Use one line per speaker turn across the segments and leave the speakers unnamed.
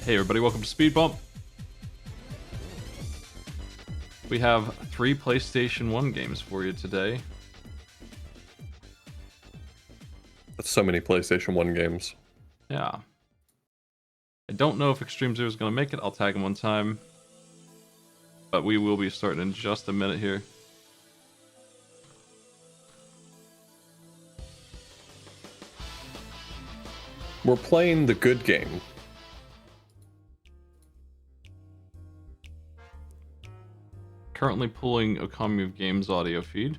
Hey everybody, welcome to Speedbump. We have 3 PlayStation 1 games for you today.
That's so many PlayStation 1 games.
Yeah. I don't know if Extreme Zero is going to make it. I'll tag him one time. But we will be starting in just a minute here.
We're playing the good game.
Currently pulling Okami of Games audio feed.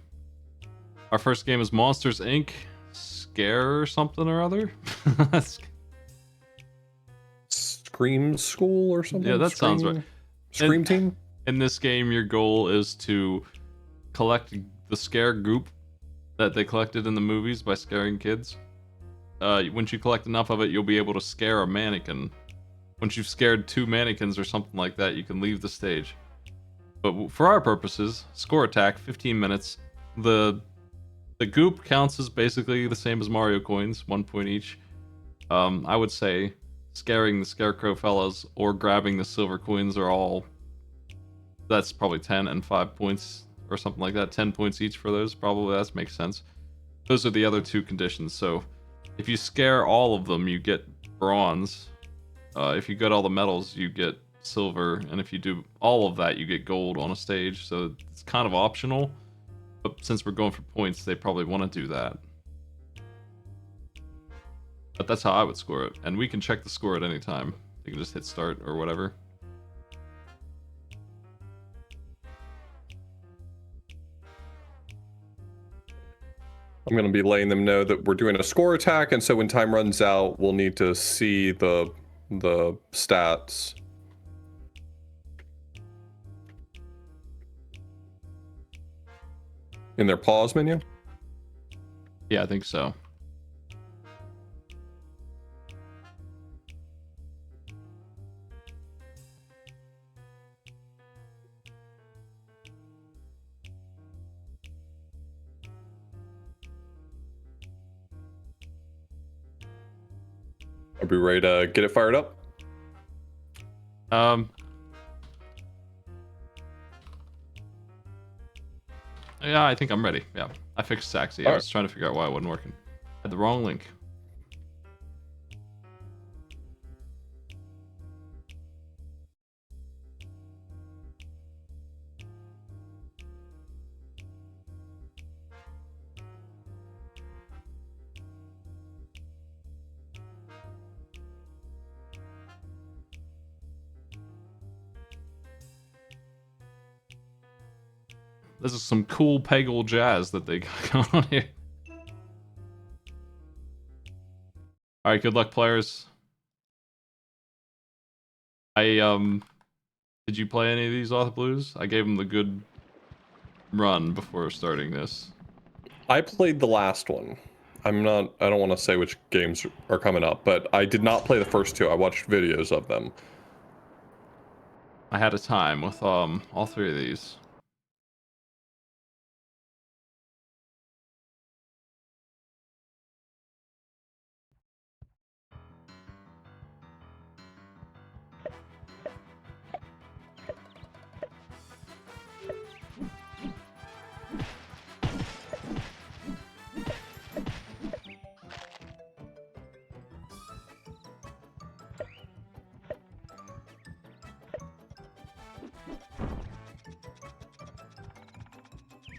Our first game is Monsters Inc. Scare or something or other.
Scream School or something?
Yeah, that sounds right.
Scream Team?
In this game, your goal is to collect the scare goop that they collected in the movies by scaring kids. Once you collect enough of it, you'll be able to scare a mannequin. Once you've scared 2 mannequins or something like that, you can leave the stage. But for our purposes, score attack, 15 minutes. The goop counts as basically the same as Mario coins, 1 point each. I would say scaring the scarecrow fellas or grabbing the silver coins are all... That's probably 10 and 5 points or something like that. 10 points each for those, probably. That makes sense. Those are the other 2 conditions. So if you scare all of them, you get bronze. If you get all the medals, you get silver. And if you do all of that, you get gold on a stage. So it's kind of optional. But since we're going for points, they probably want to do that. But that's how I would score it. And we can check the score at any time. You can just hit start or whatever.
I'm going to be letting them know that we're doing a score attack, and so when time runs out, we'll need to see the stats. In their pause menu?
Yeah, I think so.
Are we ready to get it fired up?
Yeah, I think I'm ready. Yeah, I fixed Saxy. I was trying to figure out why it wasn't working. I had the wrong link. This is some cool Peggle jazz that they got going on here. Alright, good luck, players. Did you play any of these Auth Blues? I gave them the good run before starting this.
I played the last one. I don't want to say which games are coming up, but I did not play the first 2. I watched videos of them.
I had a time with all 3 of these.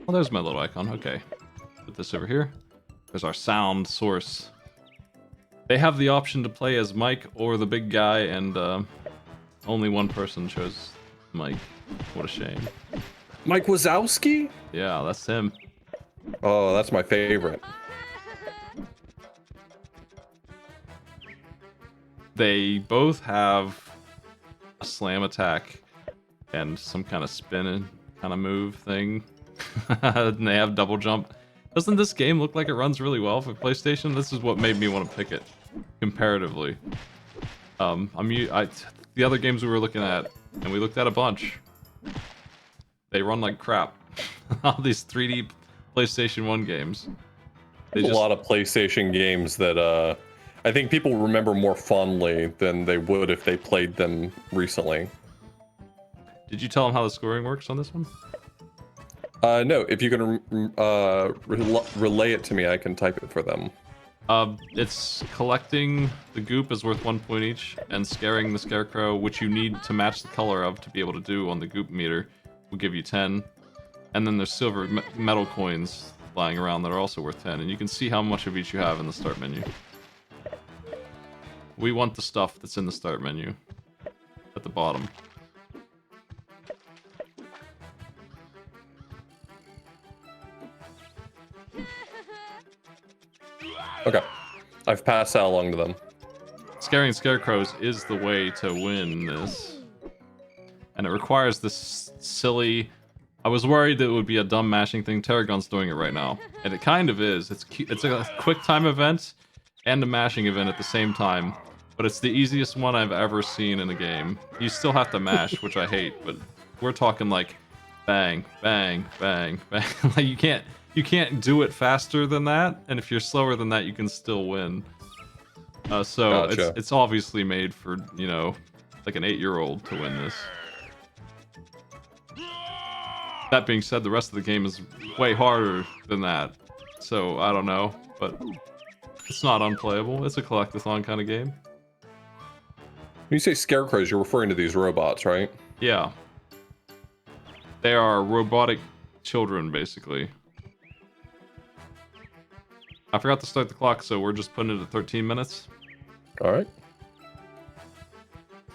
Oh, there's my little icon. Okay. Put this over here. There's our sound source. They have the option to play as Mike or the big guy, and only one person chose Mike. What a shame.
Mike Wazowski?
Yeah, that's him.
Oh, that's my favorite.
They both have a slam attack and some kind of spin kind of move thing. And they have double jump. Doesn't this game look like it runs really well for PlayStation? This is what made me want to pick it comparatively. The other games we were looking at, and we looked at a bunch, they run like crap. All these 3D PlayStation 1 games.
There's a lot of PlayStation games that I think people remember more fondly than they would if they played them recently.
Did you tell them how the scoring works on this one?
No, if you can relay it to me, I can type it for them.
It's collecting the goop is worth 1 point each, and scaring the scarecrow, which you need to match the color of to be able to do on the goop meter, will give you 10. And then there's silver metal coins lying around that are also worth 10, and you can see how much of each you have in the start menu. We want the stuff that's in the start menu at the bottom.
Okay, I've passed that along to them.
Scaring scarecrows is the way to win this. And it requires this silly... I was worried that it would be a dumb mashing thing. Tarragon's doing it right now. And it kind of is. It's a quick time event and a mashing event at the same time. But it's the easiest one I've ever seen in a game. You still have to mash, which I hate, but we're talking like bang, bang, bang, bang. Like you can't do it faster than that, and if you're slower than that, you can still win. So
Gotcha.
it's obviously made for, you know, like an 8-year-old to win this. That being said, the rest of the game is way harder than that. So I don't know, but it's not unplayable. It's a collectathon kind of game.
When you say scarecrows, you're referring to these robots, right?
Yeah. They are robotic children, basically. I forgot to start the clock, so we're just putting it at 13 minutes.
All right.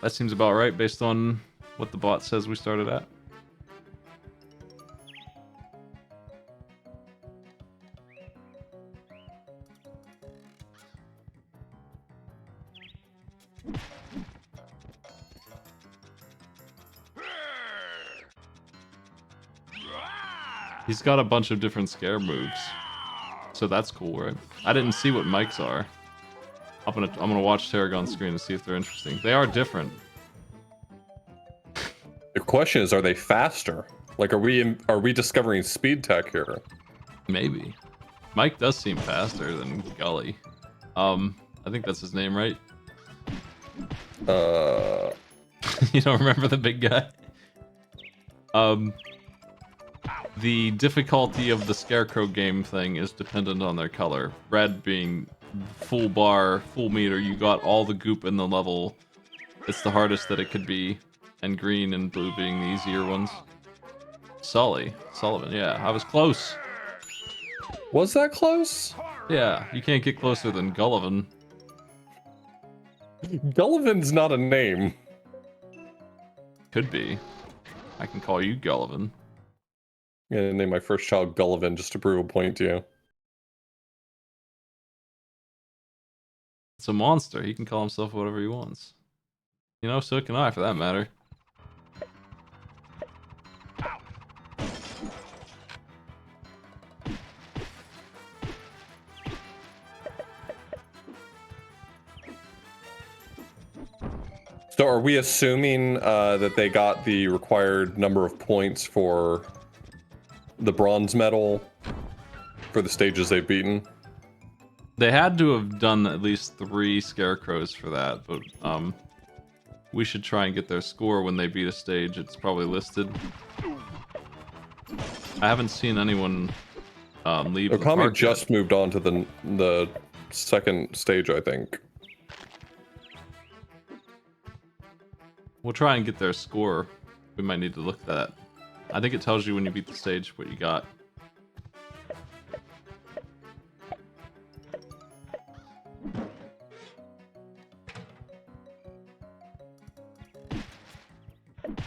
That seems about right based on what the bot says we started at. He's got a bunch of different scare moves. So that's cool, right? I didn't see what mics are. I'm gonna watch Tarragon's screen to see if they're interesting. They are different.
The question is, are they faster? Like, are we discovering speed tech here?
Maybe. Mike does seem faster than Gully. I think that's his name, right? You don't remember the big guy? The difficulty of the Scarecrow game thing is dependent on their color. Red being full bar, full meter, you got all the goop in the level. It's the hardest that it could be. And green and blue being the easier ones. Sullivan, yeah, I was close.
Was that close?
Yeah, you can't get closer than Gullivan.
Gullivan's not a name.
Could be. I can call you Gullivan.
I'm gonna name my first child Gullivan just to prove a point to you.
It's a monster. He can call himself whatever he wants. You know, so can I, for that matter.
So are we assuming that they got the required number of points for the bronze medal for the stages they've beaten?
They had to have done at least 3 scarecrows for that, but we should try and get their score when they beat a stage. It's probably listed. I haven't seen anyone leave the
Okami
park
just
yet.
moved on to the second stage, I think.
We'll try and get their score. We might need to look at that. I think it tells you when you beat the stage what you got.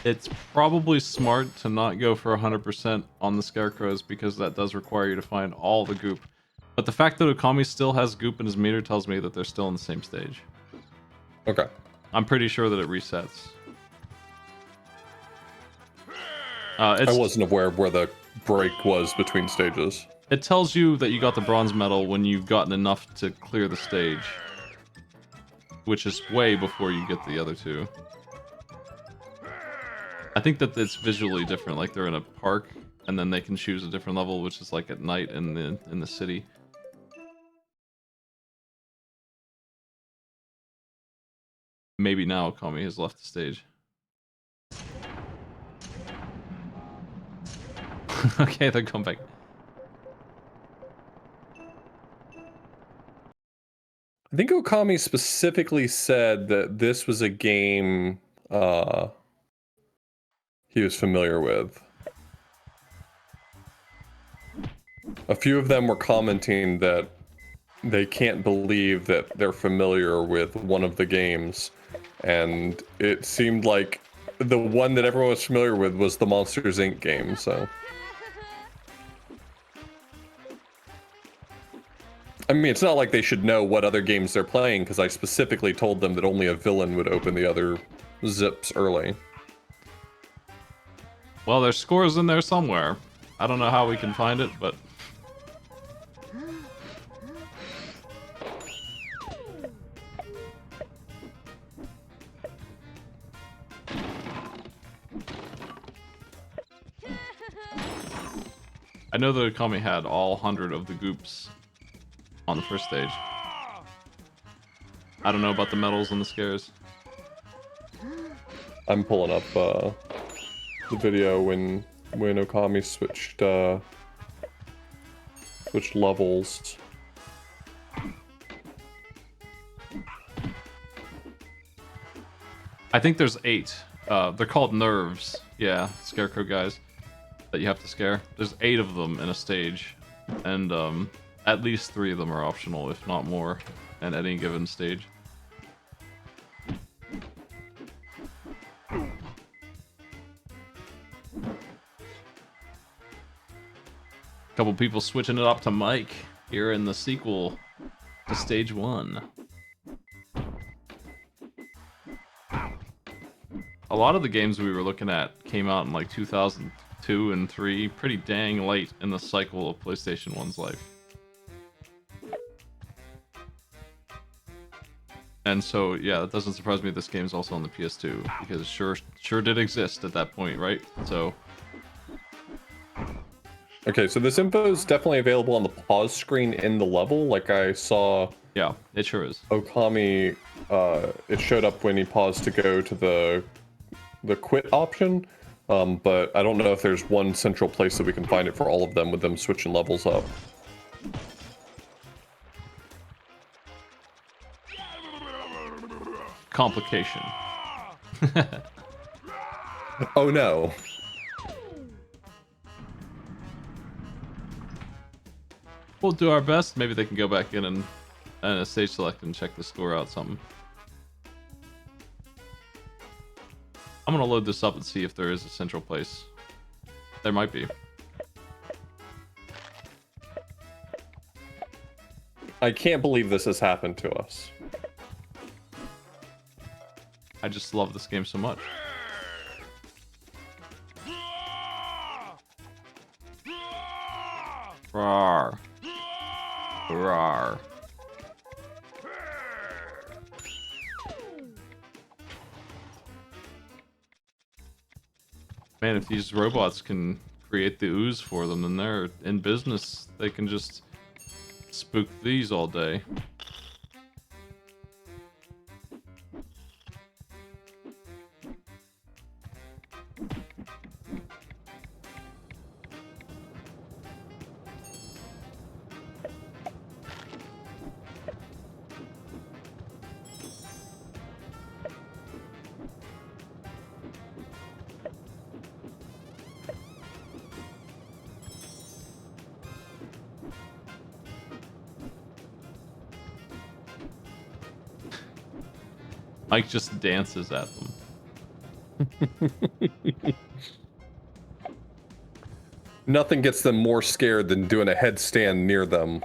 It's probably smart to not go for 100% on the scarecrows because that does require you to find all the goop. But the fact that Okami still has goop in his meter tells me that they're still in the same stage.
Okay.
I'm pretty sure that it resets.
I wasn't aware of where the break was between stages.
It tells you that you got the bronze medal when you've gotten enough to clear the stage. Which is way before you get the other 2. I think that it's visually different, like they're in a park, and then they can choose a different level, which is like at night in the city. Maybe now Okami has left the stage. Okay, they're going back.
I think Okami specifically said that this was a game he was familiar with. A few of them were commenting that they can't believe that they're familiar with one of the games, and it seemed like the one that everyone was familiar with was the Monsters Inc. game, so... I mean, it's not like they should know what other games they're playing, because I specifically told them that only a villain would open the other zips early.
Well, there's scores in there somewhere. I don't know how we can find it, but... I know that Okami had all 100 of the goops on the first stage. I don't know about the medals and the scares.
I'm pulling up the video when Okami switched levels.
I think there's 8. They're called nerves. Yeah, scarecrow guys that you have to scare. There's 8 of them in a stage, and at least 3 of them are optional, if not more, at any given stage. Couple people switching it up to Mike here in the sequel to stage 1. A lot of the games we were looking at came out in like 2002 and 3, pretty dang late in the cycle of PlayStation 1's life. And so, yeah, that doesn't surprise me this game's also on the PS2, because it sure did exist at that point, right? So...
Okay, so this info is definitely available on the pause screen in the level, like I saw...
Yeah, it sure is.
Okami, it showed up when he paused to go to the quit option, but I don't know if there's one central place that we can find it for all of them with them switching levels up.
Complication.
Oh no.
We'll do our best. Maybe they can go back in and stage select and check the score out something. I'm gonna load this up and see if there is a central place. There might be.
I can't believe this has happened to us.
I just love this game so much. Rawr. Rawr. Man, if these robots can create the ooze for them, then they're in business. They can just spook these all day. Mike just dances at them.
Nothing gets them more scared than doing a headstand near them.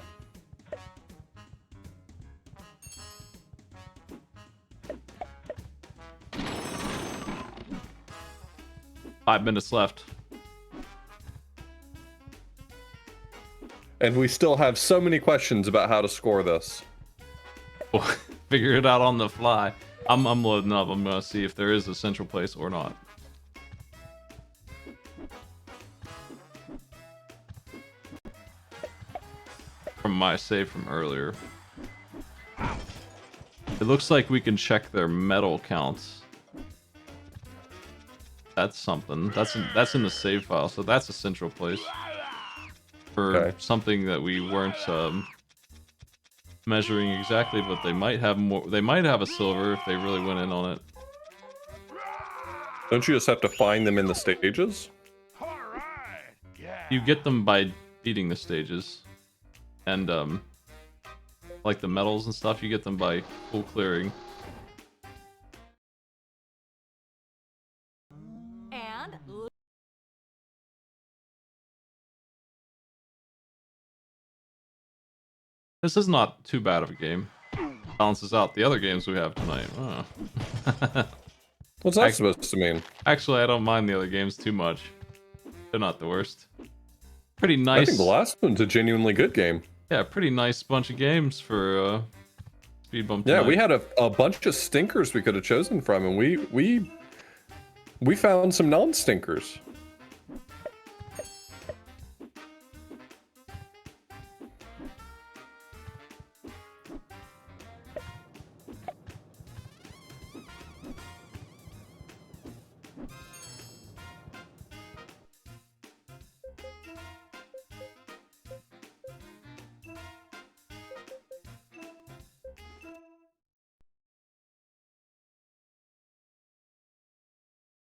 Five minutes left.
And we still have so many questions about how to score this.
Figure it out on the fly. I'm loading up. I'm gonna see if there is a central place or not. From my save from earlier. It looks like we can check their medal counts. That's something. That's in the save file, so that's a central place for something that we weren't measuring exactly, but they might have more. They might have a silver if they really went in on it.
Don't you just have to find them in the stages?
You get them by beating the stages, and like the medals and stuff, you get them by full clearing.
And
This is not too bad of a game. Balances out the other games we have tonight. Oh.
What's that supposed to mean?
Actually, I don't mind the other games too much. They're not the worst. Pretty nice.
I think the last one's a genuinely good game.
Yeah, pretty nice bunch of games for Speedbump.
Yeah, we had a bunch of stinkers we could have chosen from, and we found some non-stinkers.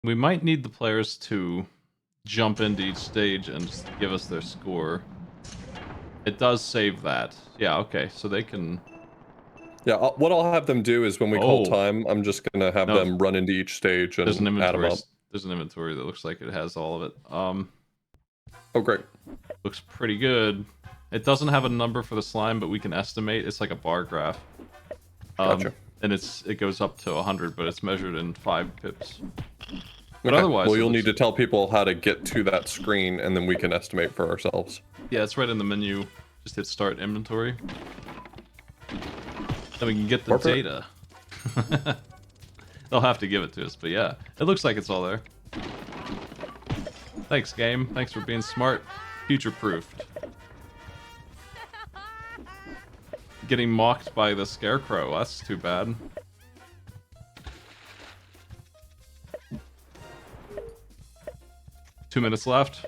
We might need the players to jump into each stage and just give us their score. It does save that. Yeah, okay, so they can...
Yeah, what I'll have them do is when we call time, I'm just gonna have them run into each stage and add them up.
There's an inventory that looks like it has all of it.
Oh, great.
Looks pretty good. It doesn't have a number for the slime, but we can estimate. It's like a bar graph.
Gotcha.
And it goes up to 100, but it's measured in 5 pips. But
Okay.
otherwise,
well, you'll need to tell people how to get to that screen, and then we can estimate for ourselves.
Yeah, it's right in the menu. Just hit start inventory. Then we can get the data. They'll have to give it to us, but yeah. It looks like it's all there. Thanks, game. Thanks for being smart. Future-proofed. Getting mocked by the scarecrow. That's too bad. Two minutes left.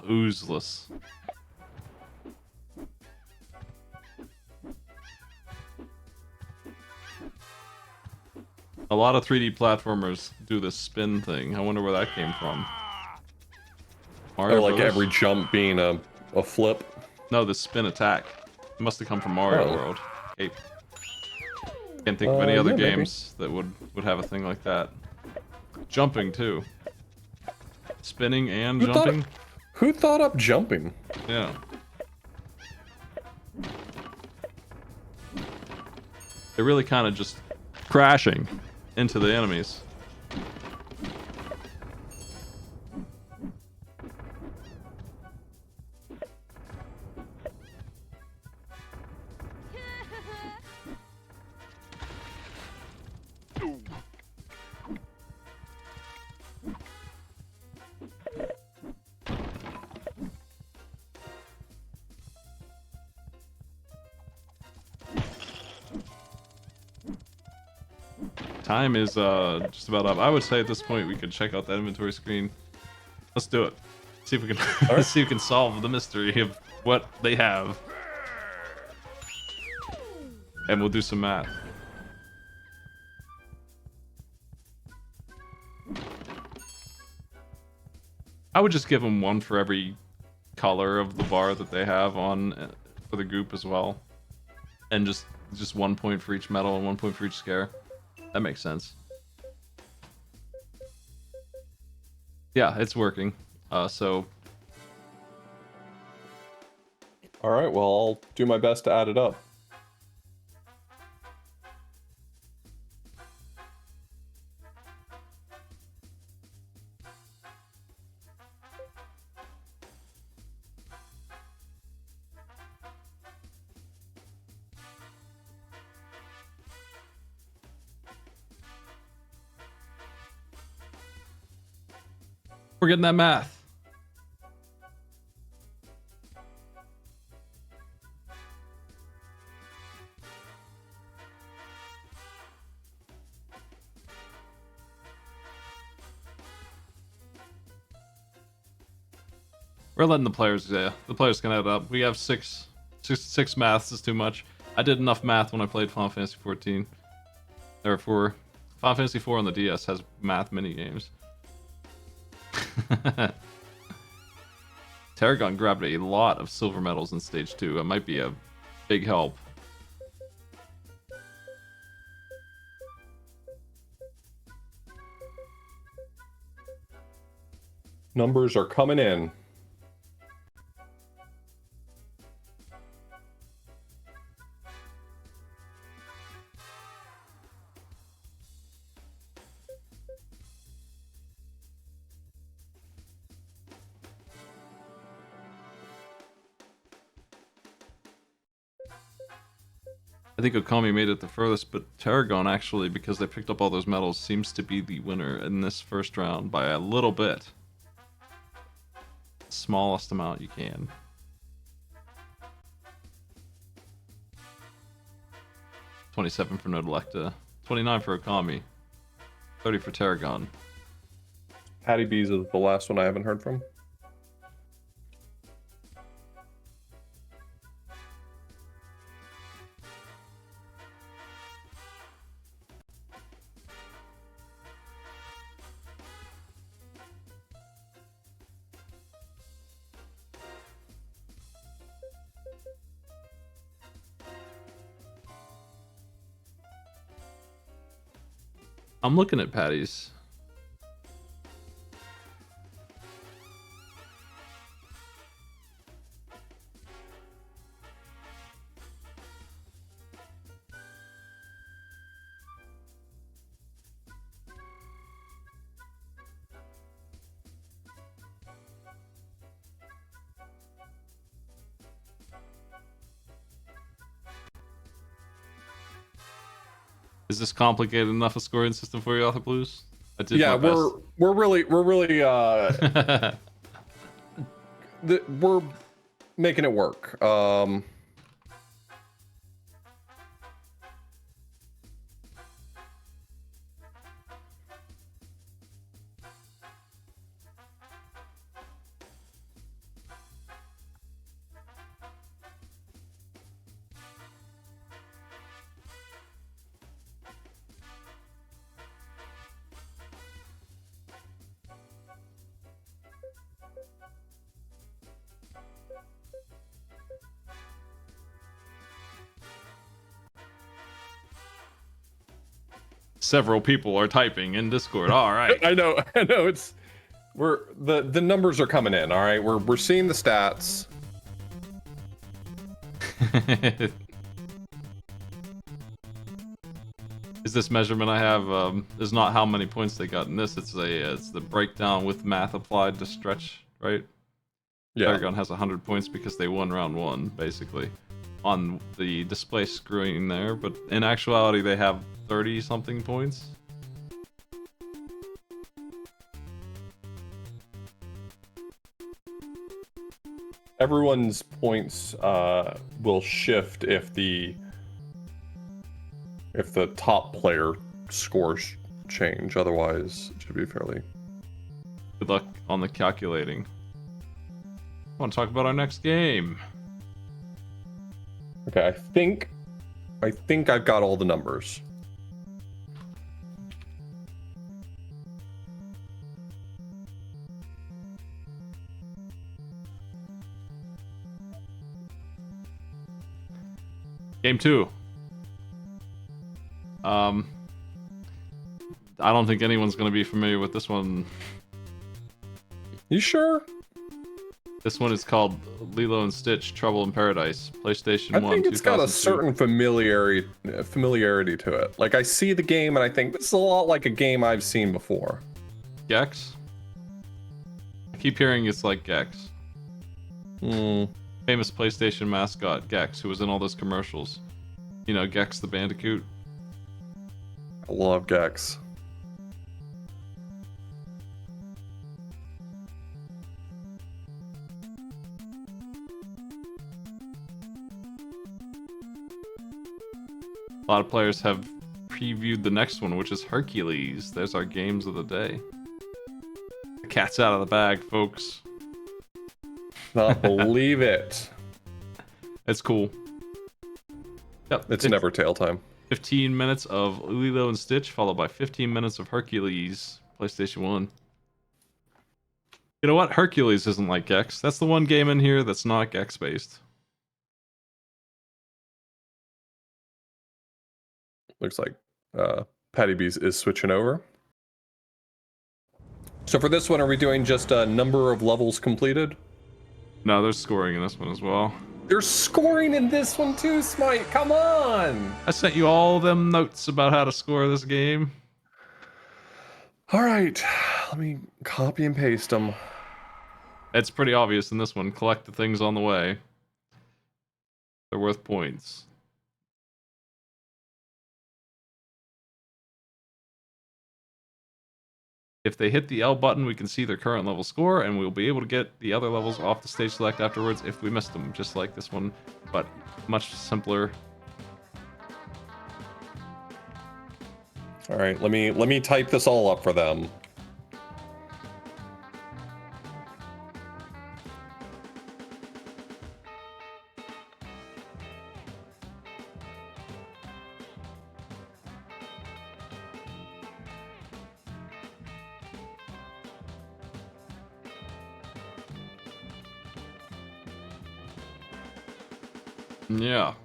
Oozeless. A lot of 3D platformers do this spin thing. I wonder where that came from. Mario
Or like
Bros?
every jump being a flip.
No, the spin attack. It must have come from Mario World. Hey. Can't think of any other games that would have a thing like that. Jumping too. Spinning and jumping.
Who thought up jumping?
Yeah. They're really kind of just crashing into the enemies. Time is just about up. I would say at this point we could check out that inventory screen. Let's do it. See if we can let's see if we can solve the mystery of what they have. And we'll do some math. I would just give them one for every color of the bar that they have on for the group as well. And just 1 point for each medal and 1 point for each scare. That makes sense. Yeah, it's working. So.
All right, well, I'll do my best to add it up.
We're getting that math. We're letting the players can add it up. We have six maths is too much. I did enough math when I played Final Fantasy 14. Or for Final Fantasy 4 on the DS has math mini games. Tarragon grabbed a lot of silver medals in stage 2. It might be a big help.
Numbers are coming in.
I think Okami made it the furthest, but Tarragon actually, because they picked up all those medals, seems to be the winner in this first round by a little bit. Smallest amount you can. $27 for Nodelecta, $29 for Okami, $30 for Tarragon.
Patty B's is the last one I haven't heard from.
I'm looking at Patty's. Is this complicated enough a scoring system for you, Author Blues? I did my best.
we're really we're making it work.
Several people are typing in Discord. All right.
I know. It's the numbers are coming in. All right, we're seeing the stats.
Is this measurement I have is not how many points they got in this. It's the breakdown with math applied to stretch, right?
Yeah.
Tarragon has 100 points because they won round 1, basically, on the display screen there. But in actuality, they have 30-something points.
Everyone's points will shift if the top player scores change. Otherwise, it should be fairly.
Good luck on the calculating. I want to talk about our next game.
Okay, I think I've got all the numbers.
Game 2. I don't think anyone's going to be familiar with this one.
You sure?
This one is called Lilo and Stitch: Trouble in Paradise. PlayStation 1.
I think it's got a
2002.
certain familiarity to it. Like, I see the game and I think this is a lot like a game I've seen before.
Gex? I keep hearing it's like Gex. Famous PlayStation mascot, Gex, who was in all those commercials. You know, Gex the Bandicoot.
I love Gex.
A lot of players have previewed the next one, which is Hercules. There's our games of the day. The cat's out of the bag, folks.
Not believe it.
It's cool. Yep,
It's never tail time.
15 minutes of Lilo and Stitch, followed by 15 minutes of Hercules. PlayStation 1. You know what? Hercules isn't like Gex. That's the one game in here that's not Gex based.
Looks like Patty B is switching over. So for this one, are we doing just a number of levels completed?
No, there's scoring in this one as well.
There's scoring in this one too, Smite. Come on.
I sent you all them notes about how to score this game.
All right, let me copy and paste them.
It's pretty obvious in this one. Collect the things on the way. They're worth points. If they hit the L button, we can see their current level score, and we'll be able to get the other levels off the stage select afterwards if we missed them, just like this one, but much simpler.
All right, let me type this all up for them.
Yeah.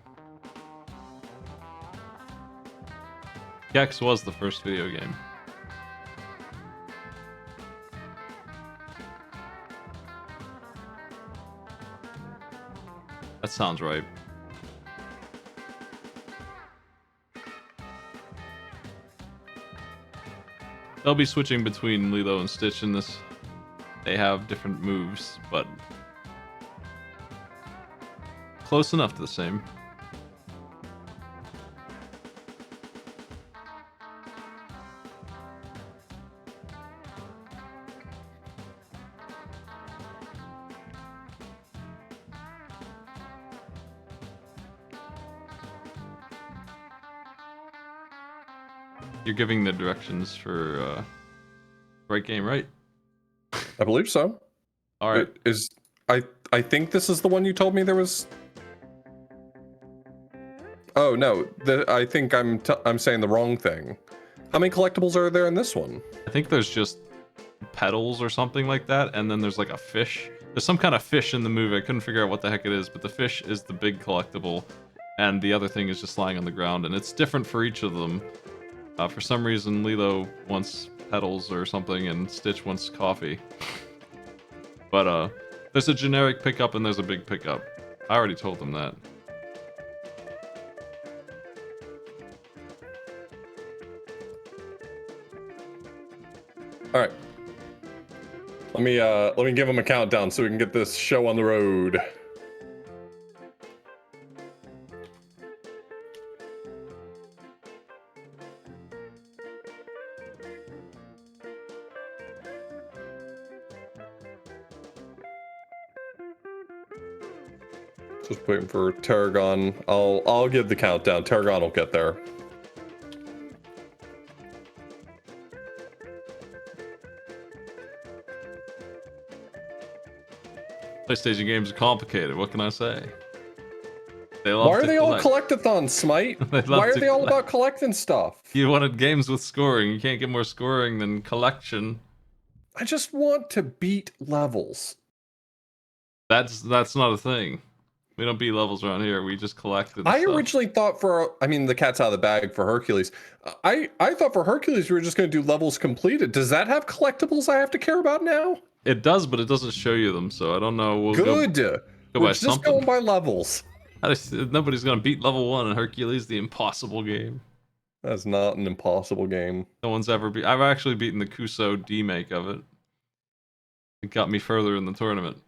Gex was the first video game. That sounds right. They'll be switching between Lilo and Stitch in this. They have different moves, but close enough to the same. You're giving the directions for right game, right?
I believe so.
All right.
I think this is the one you told me there was. Oh no, I think I'm saying the wrong thing. How many collectibles are there in this one?
I think there's just petals or something like that, and then there's like a fish. There's some kind of fish in the movie. I couldn't figure out what the heck it is, but the fish is the big collectible, and the other thing is just lying on the ground, and it's different for each of them. For some reason, Lilo wants petals or something, and Stitch wants coffee. But there's a generic pickup and there's a big pickup. I already told them that.
All right. Let me give them a countdown so we can get this show on the road. Just waiting for Tarragon. I'll give the countdown. Tarragon will get there.
PlayStation games are complicated. What can I say? Why
are they all collectathons, Smite? Why are they all about collecting stuff?
You wanted games with scoring. You can't get more scoring than collection.
I just want to beat levels.
That's not a thing. We don't beat levels around here. We just collected.
I originally thought the cat's out of the bag for Hercules. I thought for Hercules we were just going to do levels completed. Does that have collectibles I have to care about now?
It does, but it doesn't show you them, so I don't know. We'll
Good. We're just
something.
going by levels.
Nobody's going to beat level 1 in Hercules, the impossible game.
That's not an impossible game.
No one's ever beat. I've actually beaten the Kuso D-make of it. It got me further in the tournament.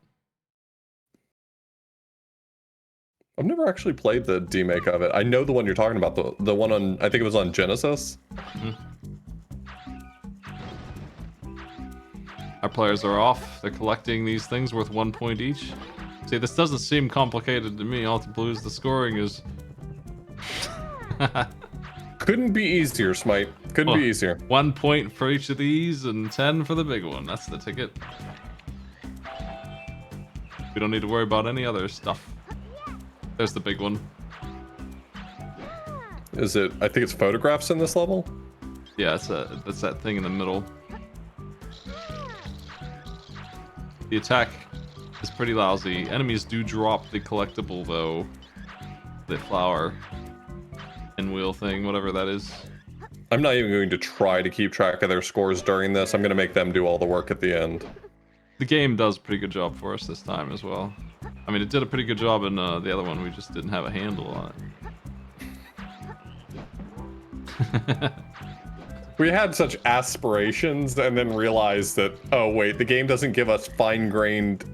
I've never actually played the D-make of it. I know the one you're talking about, the one on, I think it was on Genesis.
Mm-hmm. Our players are off. They're collecting these things worth 1 point each. See, this doesn't seem complicated to me. All to blues, the scoring is...
Couldn't be easier, Smite. Couldn't be easier.
1 point for each of these and 10 for the big one. That's the ticket. We don't need to worry about any other stuff. There's the big one.
Is it? I think it's photographs in this level.
Yeah, that's that thing in the middle. The attack is pretty lousy. Enemies do drop the collectible though. The flower and wheel thing, whatever that is.
I'm not even going to try to keep track of their scores during this. I'm going to make them do all the work at the end.
The game does a pretty good job for us this time as well. I mean, it did a pretty good job in the other one. We just didn't have a handle on it.
We had such aspirations and then realized that, oh wait, the game doesn't give us fine-grained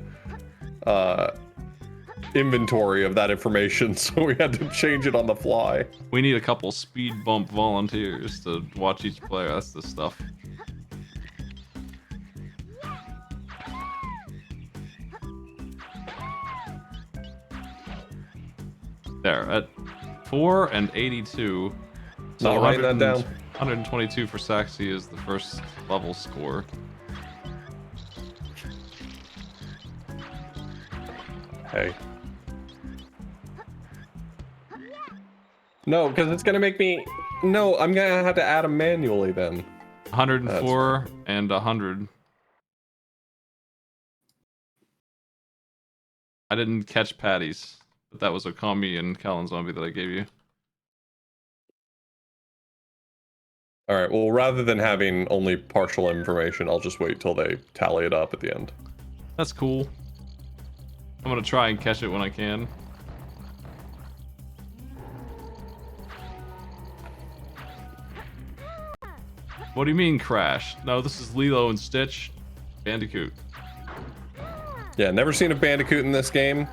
inventory of that information, so we had to change it on the fly.
We need a couple speed bump volunteers to watch each player. That's the stuff. There, at 4 and 82. So
Not writing that down.
122 for Saxy is the first level score.
Hey. No, because it's gonna make me... No, I'm gonna have to add them manually then.
104 and 100. I didn't catch Patty's, but that was a Kami and Callan Zombie that I gave you.
Alright, well, rather than having only partial information, I'll just wait till they tally it up at the end.
That's cool. I'm gonna try and catch it when I can. What do you mean crash? No, this is Lilo and Stitch. Bandicoot.
Yeah, never seen a Bandicoot in this game.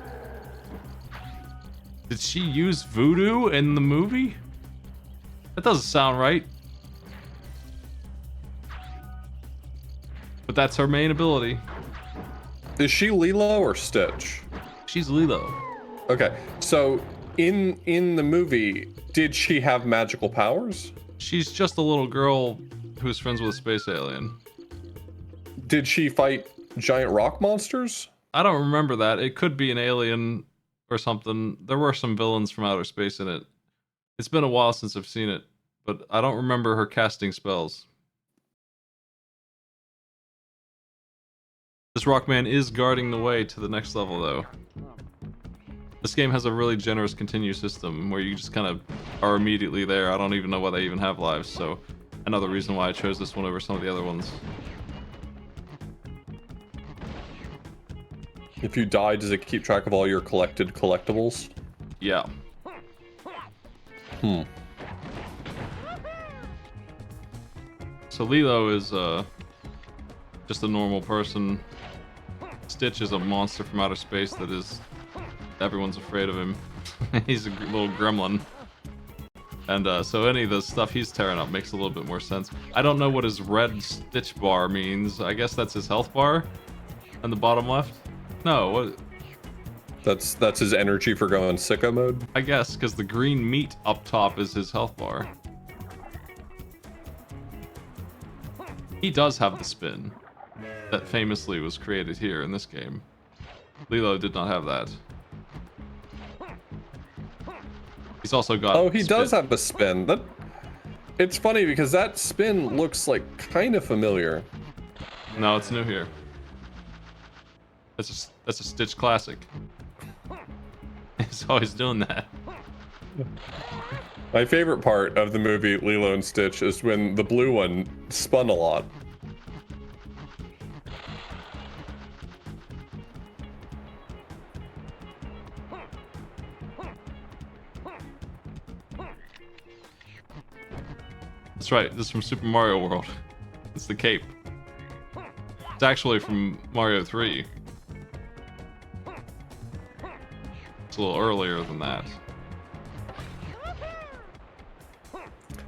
Did she use voodoo in the movie? That doesn't sound right. But that's her main ability.
Is she Lilo or Stitch?
She's Lilo.
Okay, so in the movie, did she have magical powers?
She's just a little girl who's friends with a space alien.
Did she fight giant rock monsters?
I don't remember that. It could be an alien or something. There were some villains from outer space in it. It's been a while since I've seen it, but I don't remember her casting spells. This Rockman is guarding the way to the next level, though. This game has a really generous continue system where you just kind of are immediately there. I don't even know why they even have lives, so another reason why I chose this one over some of the other ones.
If you die, does it keep track of all your collected collectibles?
Yeah. So Lilo is just a normal person. Stitch is a monster from outer space that is... everyone's afraid of him. He's a little gremlin. And so any of the stuff he's tearing up makes a little bit more sense. I don't know what his red Stitch bar means. I guess that's his health bar on the bottom left. No, what?
That's his energy for going sicko mode?
I guess, because the green meat up top is his health bar. He does have the spin that famously was created here in this game. Lilo did not have that. He's also got...
Oh, he does have a spin. It's funny because that spin looks like kind of familiar.
No, it's new here. That's a Stitch classic. He's always doing that.
My favorite part of the movie Lilo and Stitch is when the blue one spun a lot.
That's right, this is from Super Mario World. It's the cape. It's actually from Mario 3. It's a little earlier than that.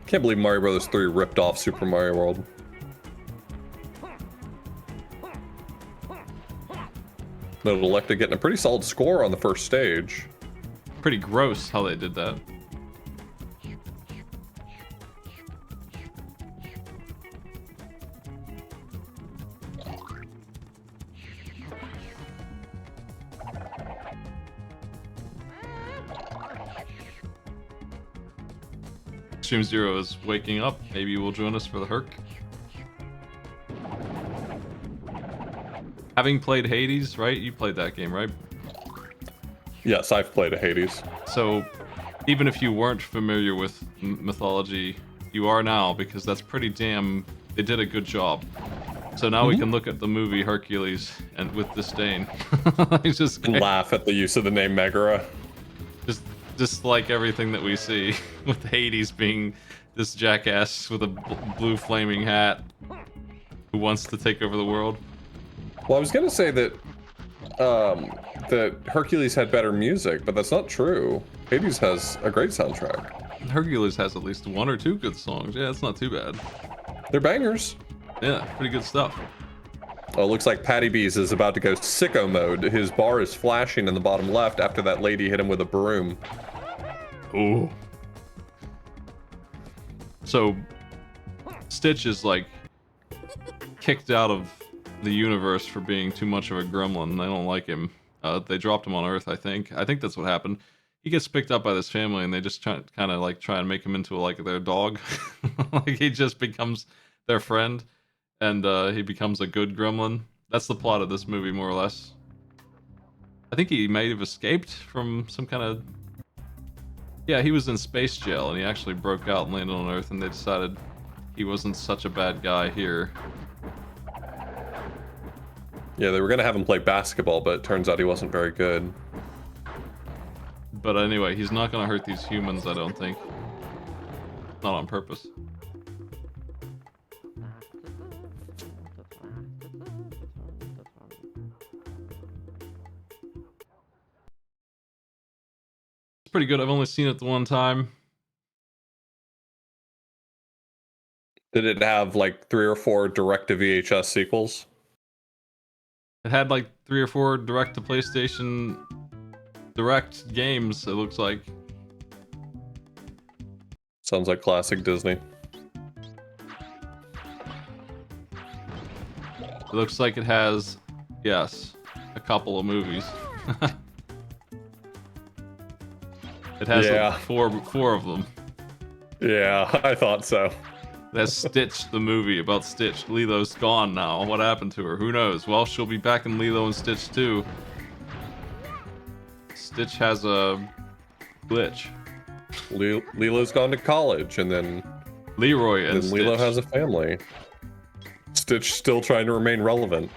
Can't believe Mario Bros. 3 ripped off Super Mario World. But Electa getting a pretty solid score on the first stage.
Pretty gross how they did that. Extreme Zero is waking up. Maybe you will join us for the Herc. Having played Hades, right? You played that game, right?
Yes, I've played a Hades.
So, even if you weren't familiar with mythology, you are now, because that's pretty damn... They did a good job. So now we can look at the movie Hercules and with disdain. Just
laugh at the use of the name Megara.
Just like everything that we see, with Hades being this jackass with a blue flaming hat who wants to take over the world.
Well, I was gonna say that that Hercules had better music, but that's not true. Hades has a great soundtrack.
Hercules has at least 1 or 2 good songs. Yeah, it's not too bad.
They're bangers.
Yeah, pretty good stuff.
Oh, it looks like Patty B's is about to go sicko mode. His bar is flashing in the bottom left after that lady hit him with a broom.
Ooh. So, Stitch is like kicked out of the universe for being too much of a gremlin. They don't like him. They dropped him on Earth, I think. I think that's what happened. He gets picked up by this family, and they just kind of like try and make him into like their dog. Like he just becomes their friend, and he becomes a good gremlin. That's the plot of this movie, more or less. I think he may have escaped from some kind of... Yeah, he was in space jail, and he actually broke out and landed on Earth, and they decided he wasn't such a bad guy here.
Yeah, they were gonna have him play basketball, but it turns out he wasn't very good.
But anyway, he's not gonna hurt these humans, I don't think. Not on purpose. It's pretty good. I've only seen it the one time.
Did it have like 3 or 4 direct-to-VHS sequels?
It had like 3 or 4 direct to PlayStation direct games, it looks like.
Sounds like classic Disney.
It looks like it has, yes, a couple of movies. It has like four of them.
Yeah, I thought so.
That's Stitch, the movie about Stitch. Lilo's gone now. What happened to her? Who knows? Well, she'll be back in Lilo and Stitch too. Stitch has a glitch.
Lilo's gone to college, and then
Leroy and Stitch.
Lilo has a family. Stitch still trying to remain relevant.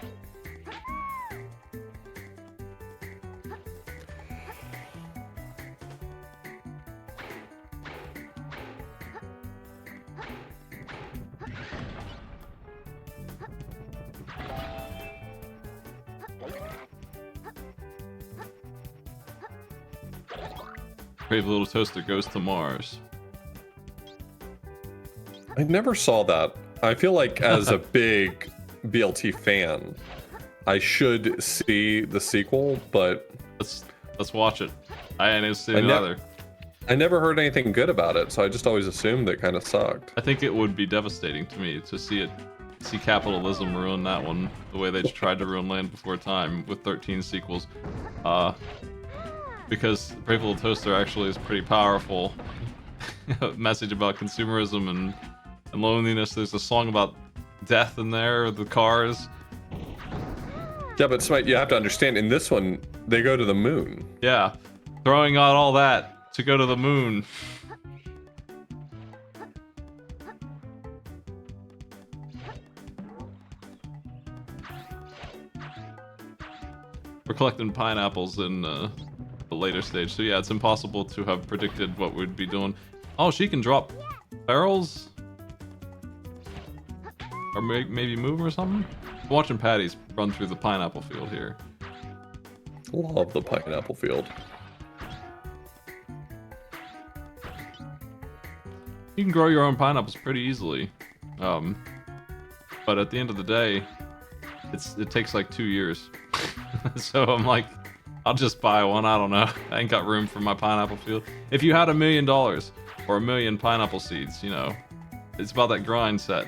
Brave Little Toaster goes to Mars.
I never saw that. I feel like as a big BLT fan, I should see the sequel, but
let's watch it. I ain't seen it either.
I never heard anything good about it, so I just always assumed it kind of sucked.
I think it would be devastating to me to see capitalism ruin that one the way they tried to ruin Land Before Time with 13 sequels. Because Brave Little Toaster actually is pretty powerful message about consumerism and loneliness. There's a song about death in there, the cars.
Yeah, but Smite, you have to understand, in this one, they go to the moon.
Yeah, throwing out all that to go to the moon. We're collecting pineapples in the later stage, so yeah, it's impossible to have predicted what we'd be doing. Oh, she can drop barrels? Or maybe move or something? I'm watching Patty's run through the pineapple field here.
Love the pineapple field.
You can grow your own pineapples pretty easily. But at the end of the day, it takes like 2 years. So I'm like, I'll just buy one, I don't know. I ain't got room for my pineapple field. If you had $1 million, or 1 million pineapple seeds, you know, it's about that grind set.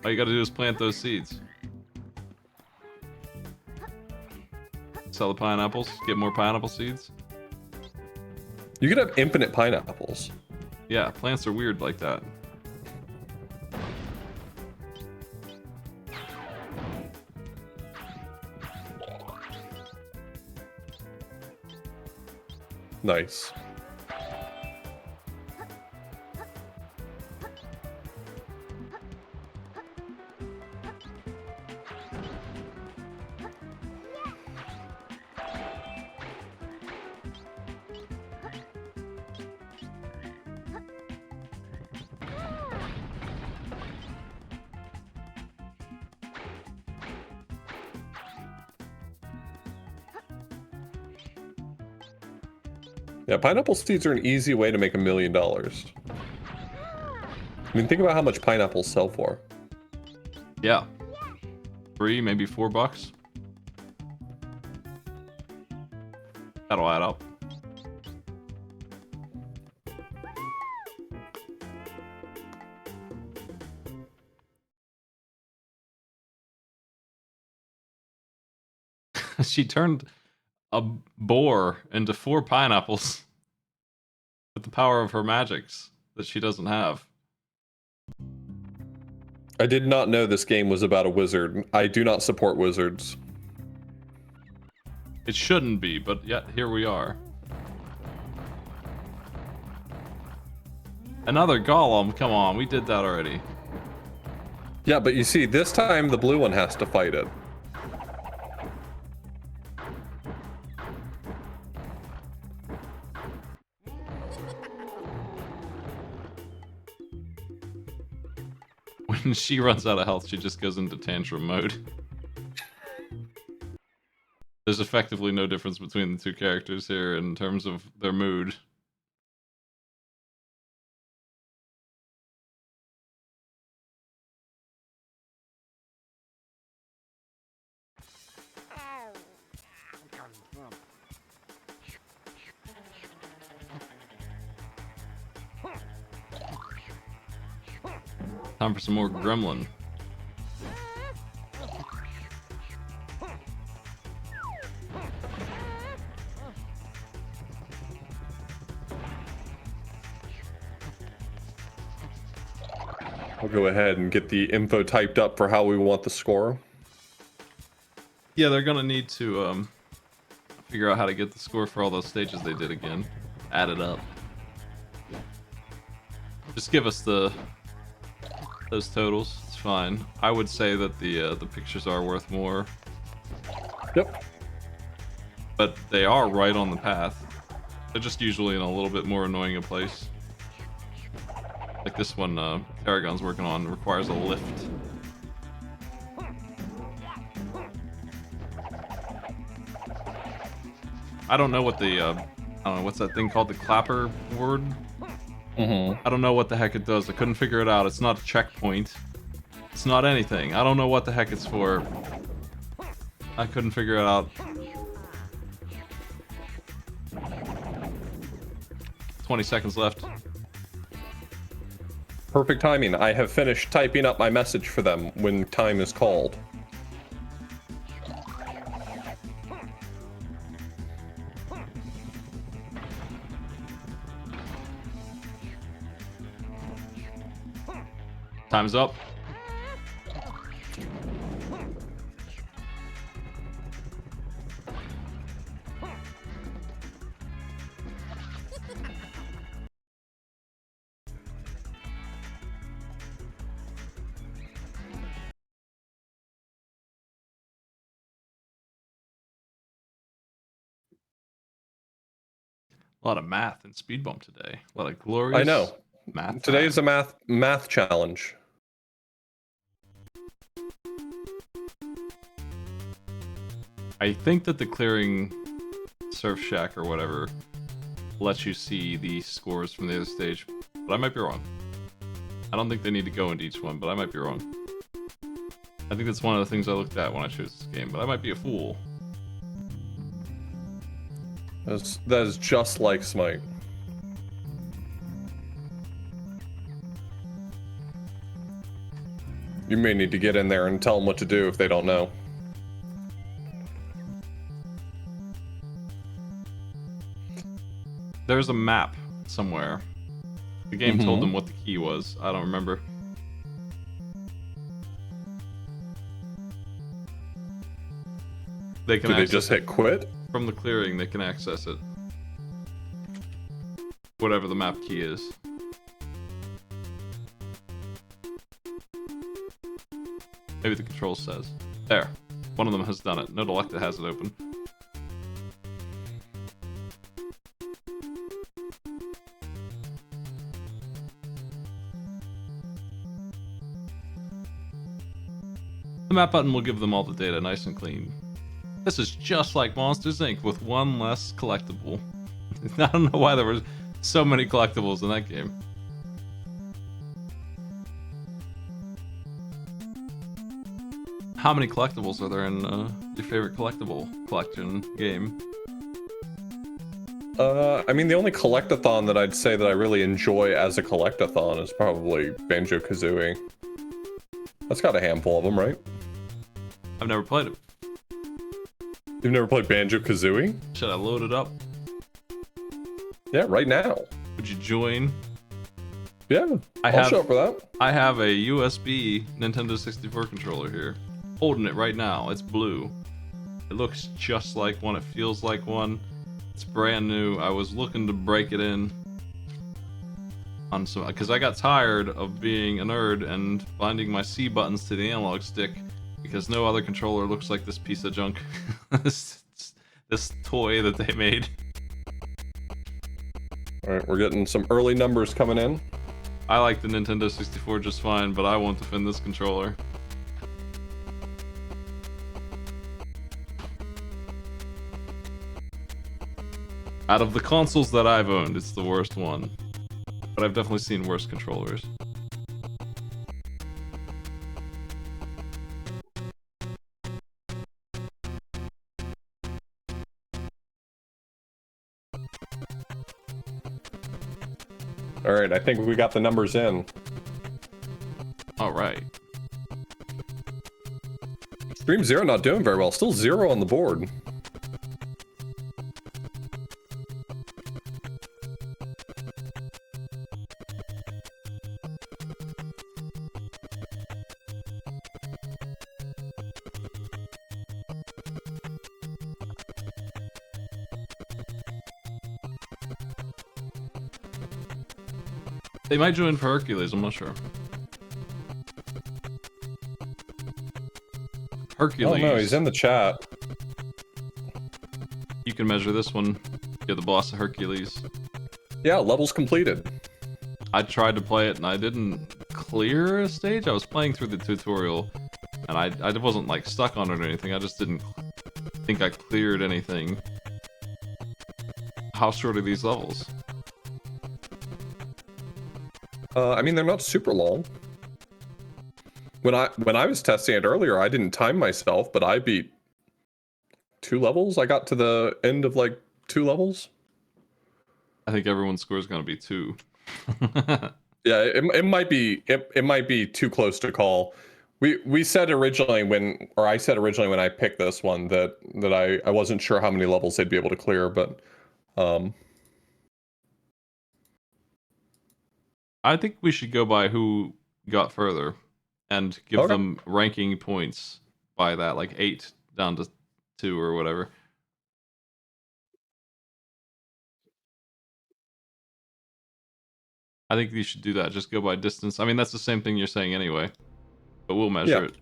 All you gotta do is plant those seeds. Sell the pineapples, get more pineapple seeds.
You could have infinite pineapples.
Yeah, plants are weird like that.
Nice. Yeah, pineapple seeds are an easy way to make $1 million. I mean, think about how much pineapples sell for.
Yeah. 3, maybe $4. That'll add up. She turned a boar into 4 pineapples with the power of her magics that she doesn't have.
I did not know this game was about a wizard. I do not support wizards.
It shouldn't be, but yet here we are. Another golem? Come on, we did that already.
Yeah, but you see, this time the blue one has to fight it.
When she runs out of health, she just goes into tantrum mode. There's effectively no difference between the two characters here in terms of their mood. Time for some more gremlin.
I'll go ahead and get the info typed up for how we want the score.
Yeah, they're gonna need to figure out how to get the score for all those stages they did again. Add it up. Just give us those totals. It's fine. I would say that the pictures are worth more.
Yep.
But they are right on the path. They're just usually in a little bit more annoying a place. Like this one, Aragon's working on requires a lift. I don't know what the, I don't know, what's that thing called? The clapper word?
Mm-hmm.
I don't know what the heck it does. I couldn't figure it out. It's not a checkpoint. It's not anything. I don't know what the heck it's for. I couldn't figure it out. 20 seconds left.
Perfect timing. I have finished typing up my message for them when time is called.
Time's up. A lot of math in Speedbump today. A lot of glorious
I know.
math.
Today is a math challenge.
I think that the clearing Surf Shack or whatever lets you see the scores from the other stage, but I might be wrong. I don't think they need to go into each one, but I might be wrong. I think that's one of the things I looked at when I chose this game, but I might be a fool.
That is just like Smite. You may need to get in there and tell them what to do if they don't know.
There's a map somewhere. The game told
Mhm.
them what the key was. I don't remember. They can
Do they
access
just
it
hit quit?
from the clearing. They can access it. Whatever the map key is. Maybe the control says. There. One of them has done it. No Delecta has it open. The map button will give them all the data nice and clean. This is just like Monsters Inc. with one less collectible. I don't know why there were so many collectibles in that game. How many collectibles are there in your favorite collectible collection game?
I mean, the only collectathon that I'd say that I really enjoy as a collectathon is probably Banjo-Kazooie. That's got a handful of them, right?
I've never played it.
You've never played Banjo-Kazooie?
Should I load it up?
Yeah, right now.
Would you join?
Yeah, I'll show up for that.
I have a USB Nintendo 64 controller here. Holding it right now. It's blue. It looks just like one. It feels like one. It's brand new. I was looking to break it in on some, because I got tired of being a nerd and binding my C buttons to the analog stick because no other controller looks like this piece of junk. this toy that they made.
Alright, we're getting some early numbers coming in.
I like the Nintendo 64 just fine, but I won't defend this controller. Out of the consoles that I've owned, it's the worst one. But I've definitely seen worse controllers.
Alright, I think we got the numbers in.
Alright.
Stream Zero not doing very well. Still 0 on the board.
They might join for Hercules, I'm not sure. Hercules.
Oh no, he's in the chat.
You can measure this one. You're the boss of Hercules.
Yeah, levels completed.
I tried to play it and I didn't clear a stage. I was playing through the tutorial and I wasn't like stuck on it or anything. I just didn't think I cleared anything. How short are these levels?
I mean, they're not super long. When I was testing it earlier, I didn't time myself, but I beat 2 levels. I got to the end of like 2 levels.
I think everyone's score is gonna be 2.
Yeah, it might be too close to call. We said originally I said originally when I picked this one that I wasn't sure how many levels they'd be able to clear, but
I think we should go by who got further and give them ranking points by that, like 8 down to 2 or whatever. I think you should do that. Just go by distance. I mean, that's the same thing you're saying anyway, but we'll measure it.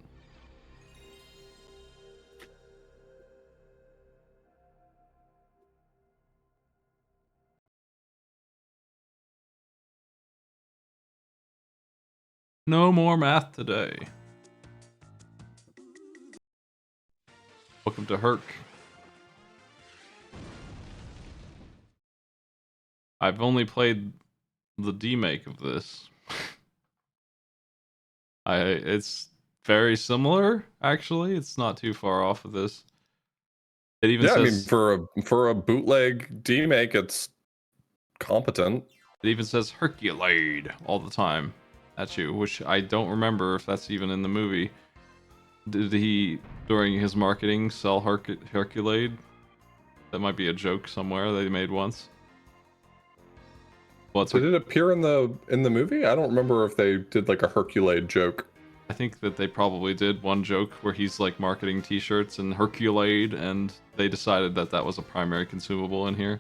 No more math today. Welcome to Herc. I've only played the demake of this. It's very similar, actually. It's not too far off of this. It even says,
I mean, for a bootleg demake, it's competent.
It even says Herculade all the time at you, which I don't remember if that's even in the movie. Did he, during his marketing, sell Herculade? That might be a joke somewhere they made once. Well, it's
Did it appear in the movie? I don't remember if they did like a Herculade joke.
I think that they probably did one joke where he's like marketing T-shirts and Herculade, and they decided that that was a primary consumable in here.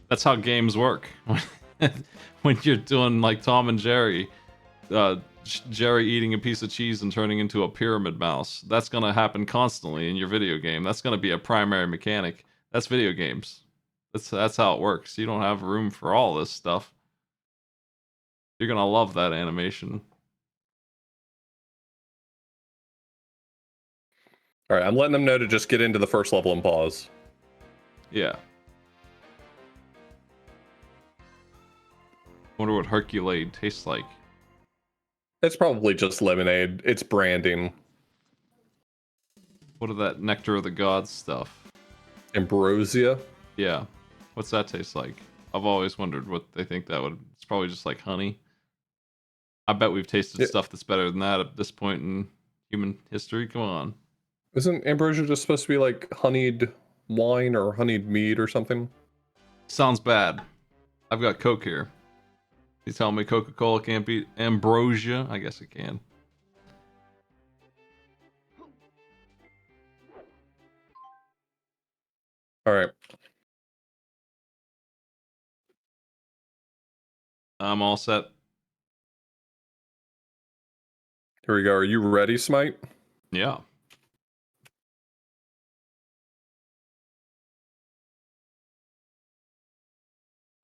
That's how games work. When you're doing like Tom and Jerry, Jerry eating a piece of cheese and turning into a pyramid mouse. That's gonna happen constantly in your video game. That's gonna be a primary mechanic. That's video games. That's how it works. You don't have room for all this stuff. You're gonna love that animation.
All right, I'm letting them know to just get into the first level and pause.
Yeah. Wonder what Herculade tastes like.
It's probably just lemonade. It's branding.
What are that nectar of the gods stuff?
Ambrosia.
Yeah. What's that taste like? I've always wondered what they think that would. It's probably just like honey. I bet we've tasted stuff that's better than that at this point in human history. Come on.
Isn't ambrosia just supposed to be like honeyed wine or honeyed mead or something?
Sounds bad. I've got Coke here. You telling me Coca-Cola can't beat ambrosia? I guess it can.
All right.
I'm all set.
Here we go. Are you ready, Smite?
Yeah.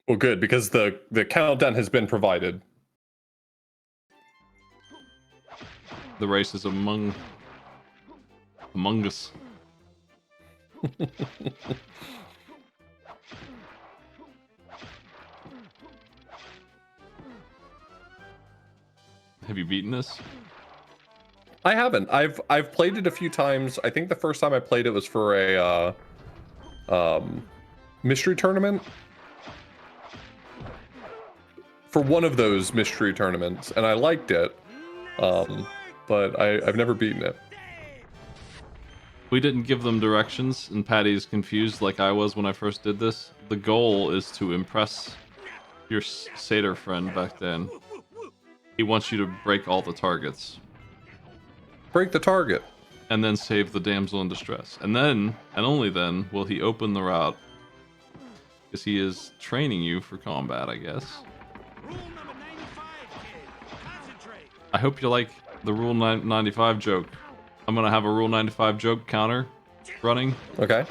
Well, good, because the countdown has been provided.
The race is among us. Have you beaten this?
I haven't. I've played it a few times. I think the first time I played it was for a mystery tournament. For one of those mystery tournaments, and I liked it. But I've never beaten it.
We didn't give them directions, and Patty is confused like I was when I first did this. The goal is to impress your satyr friend back then. He wants you to break all the targets.
Break the target.
And then save the damsel in distress. And then, and only then, will he open the route. Because he is training you for combat, I guess.
Rule number 95, kid. Concentrate.
I hope you like the Rule 95 joke. I'm gonna have a Rule 95 joke counter running.
Okay.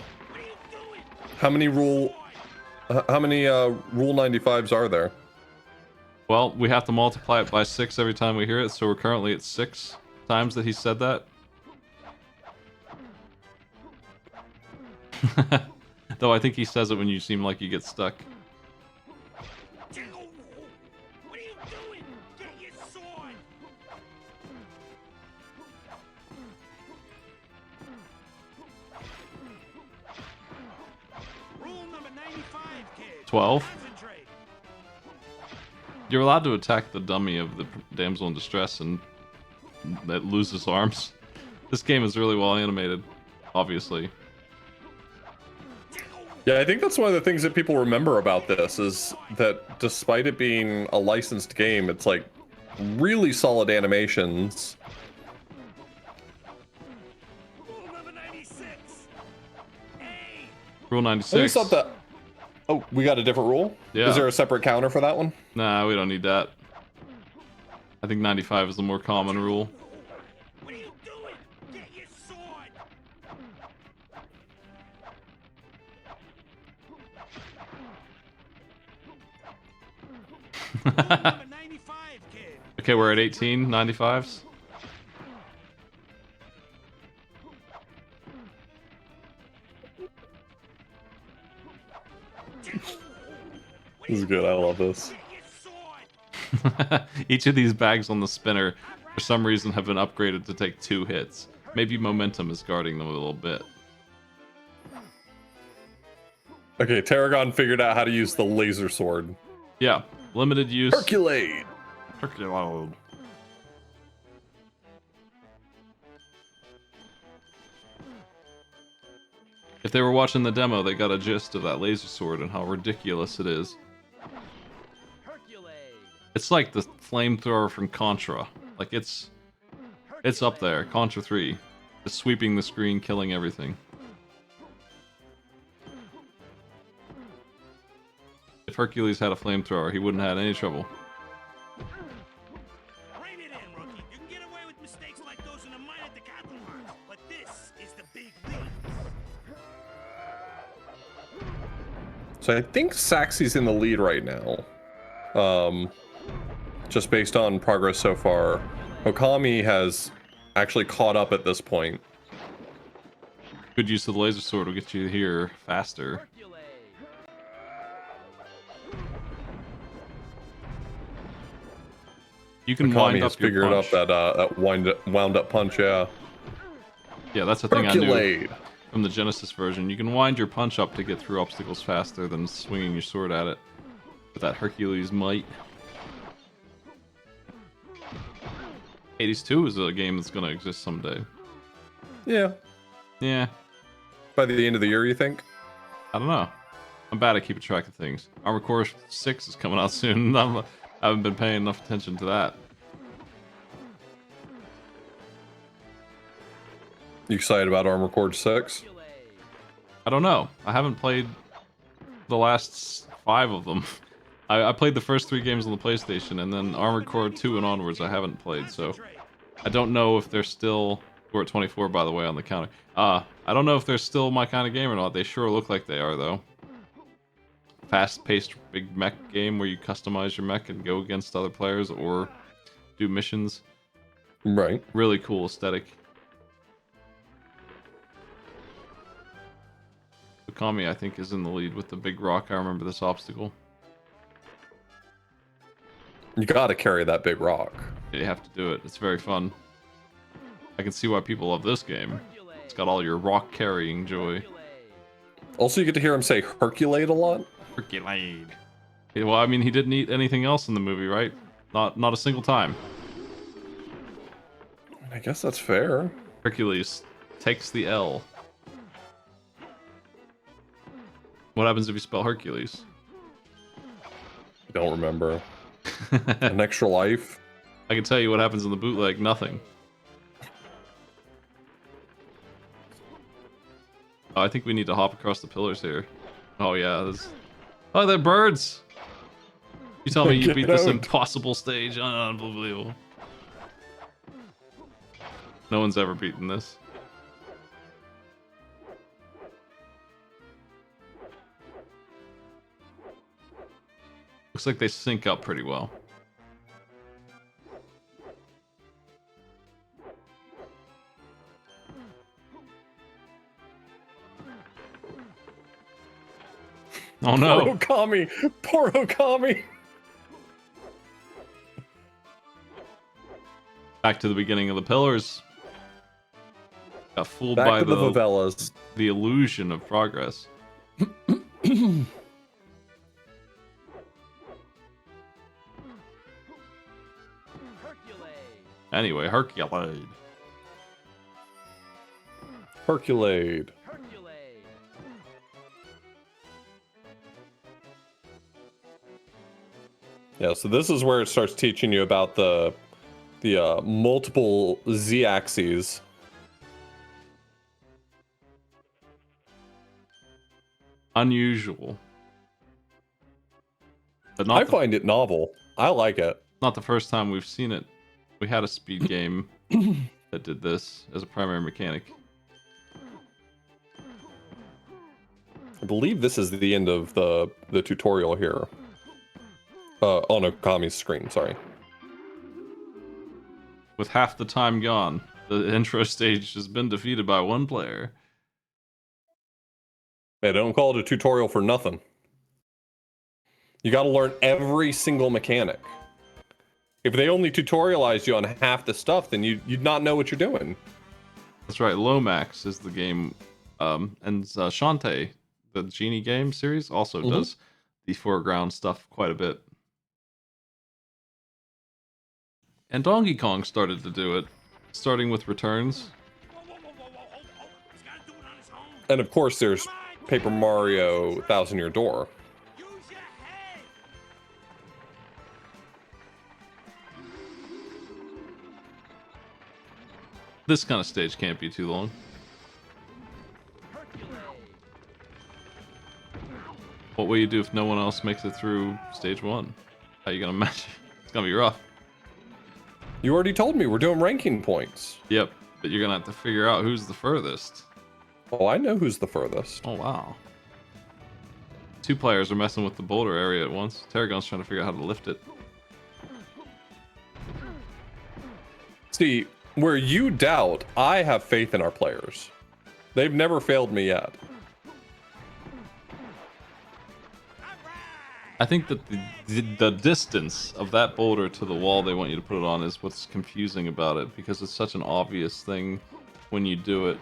How many Rule 95s are there?
Well, we have to multiply it by 6 every time we hear it, so we're currently at 6 times that he said that. Though I think he says it when you seem like you get stuck.
What are you doing? Get your sword. Rule number 95, kid.
12.
Concentrate.
You're allowed to attack the dummy of the damsel in distress and that loses arms. This game is really well animated, obviously.
Yeah, I think that's one of the things that people remember about this is that despite it being a licensed game, it's like really solid animations.
Rule number 96. A.
Rule
I just
96.
thought that. Oh, we got a different rule?
Yeah.
Is there a separate counter for that one?
Nah, we don't need that. I think 95 is the more common rule.
What are you doing? Get your sword. Rule number 95, kid.
Okay, we're at 18, 95s.
This is good. I love this.
Get your sword.
Each of these bags on the spinner, for some reason, have been upgraded to take 2 hits. Maybe momentum is guarding them a little bit.
Okay, Tarragon figured out how to use the laser sword.
Yeah, limited use.
Herculade!
Herculade. If they were watching the demo, they got a gist of that laser sword and how ridiculous it is. It's like the flamethrower from Contra. Like it's up there. Contra 3. Just sweeping the screen, killing everything. If Hercules had a flamethrower, he wouldn't have had any trouble.
Rein it in, rookie. You can get away with mistakes like those in a minor decathlon, but this is the big league.
So I think Saxy's in the lead right now. Just based on progress so far. Okami has actually caught up at this point.
Good use of the laser sword will get you here faster. You can
Okami
wind
has
up your
figured
punch.
up that wound up punch, yeah.
Yeah, that's the thing I knew
Herculade.
from the Genesis version. You can wind your punch up to get through obstacles faster than swinging your sword at it. With that Hercules might. Hades 2 is a game that's going to exist someday.
Yeah.
Yeah,
By the end of the year, you think?
I don't know. I'm bad at keeping track of things. Armored Core 6 is coming out soon. I haven't been paying enough attention to that.
You excited about Armored Core 6?
I don't know. I haven't played the last 5 of them. I played the first 3 games on the PlayStation, and then Armored Core 2 and onwards I haven't played, so I don't know if they're still... We're at 24, by the way, on the counter. I don't know if they're still my kind of game or not. They sure look like they are, though. Fast-paced big mech game where you customize your mech and go against other players or do missions.
Right.
Really cool aesthetic. Okami, I think, is in the lead with the big rock. I remember this obstacle.
You gotta carry that big rock.
Yeah, you have to do it. It's very fun. I can see why people love this game. It's got all your rock carrying joy.
Also, you get to hear him say Herculade a lot.
Herculade. Yeah, well, I mean, he didn't eat anything else in the movie, right? Not a single time.
I guess that's fair.
Hercules takes the L. What happens if you spell Hercules?
Don't remember. An extra life.
I can tell you what happens in the bootleg. Nothing. Oh, I think we need to hop across the pillars here. Oh yeah, this... Oh, they're birds! You tell me you
Get
beat this
out.
impossible stage. Unbelievable. No one's ever beaten this. Looks like they sync up pretty well. Oh no!
Poor Okami! Poor Okami!
Back to the beginning of the pillars. Got fooled
Back
by
to the favelas.
the illusion of progress. Anyway, Herculade.
Herculade. Yeah, so this is where it starts teaching you about the multiple z-axes.
Unusual. But not
I find it novel. I like it.
not the first time we've seen it. We had a speed game that did this as a primary mechanic.
I believe this is the end of the tutorial here. On Okami's screen, sorry.
With half the time gone, the intro stage has been defeated by one player.
They don't call it a tutorial for nothing. You gotta learn every single mechanic. If they only tutorialized you on half the stuff, then you'd not know what you're doing.
That's right, Lomax is the game. And Shantae, the Genie game series, also does the foreground stuff quite a bit. And Donkey Kong started to do it, starting with Returns.
Whoa, whoa, whoa, whoa, whoa, hold. He's gotta do it on his own.
And of course, there's Paper Mario Thousand Year Door.
Use your head.
This kind of stage can't be too long. What will you do if no one else makes it through stage 1? How you gonna match? It's gonna be rough.
You already told me we're doing ranking points.
Yep, but you're gonna have to figure out who's the furthest.
Oh, I know who's the furthest.
Oh wow. 2 players are messing with the boulder area at once. Tarragon's trying to figure out how to lift it.
See, where you doubt, I have faith in our players. They've never failed me yet.
I think that the distance of that boulder to the wall they want you to put it on is what's confusing about it, because it's such an obvious thing when you do it.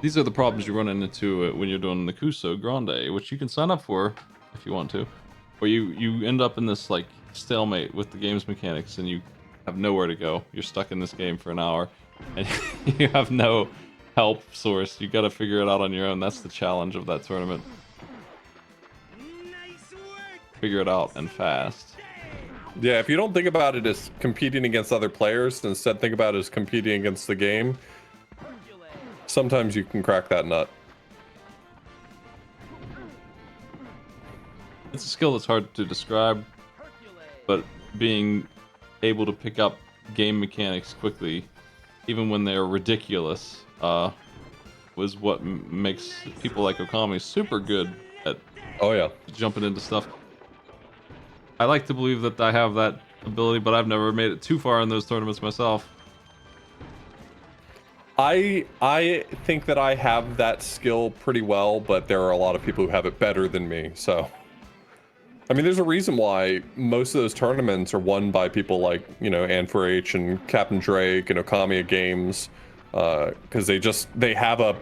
These are the problems you run into when you're doing the Kuso Grande, which you can sign up for if you want to. Where you end up in this like stalemate with the game's mechanics and you have nowhere to go. You're stuck in this game for an hour and you have no help source. You gotta figure it out on your own. That's the challenge of that tournament.
Nice work.
Figure it out and fast.
Yeah, if you don't think about it as competing against other players, instead think about it as competing against the game, sometimes you can crack that nut.
It's a skill that's hard to describe, but being able to pick up game mechanics quickly, even when they're ridiculous, was what makes people like Okami super good at
Oh yeah.
jumping into stuff. I like to believe that I have that ability, but I've never made it too far in those tournaments myself.
I think that I have that skill pretty well, but there are a lot of people who have it better than me, so. I mean, there's a reason why most of those tournaments are won by people like, you know, Ann4H and Captain Drake and Okami Games, because they have a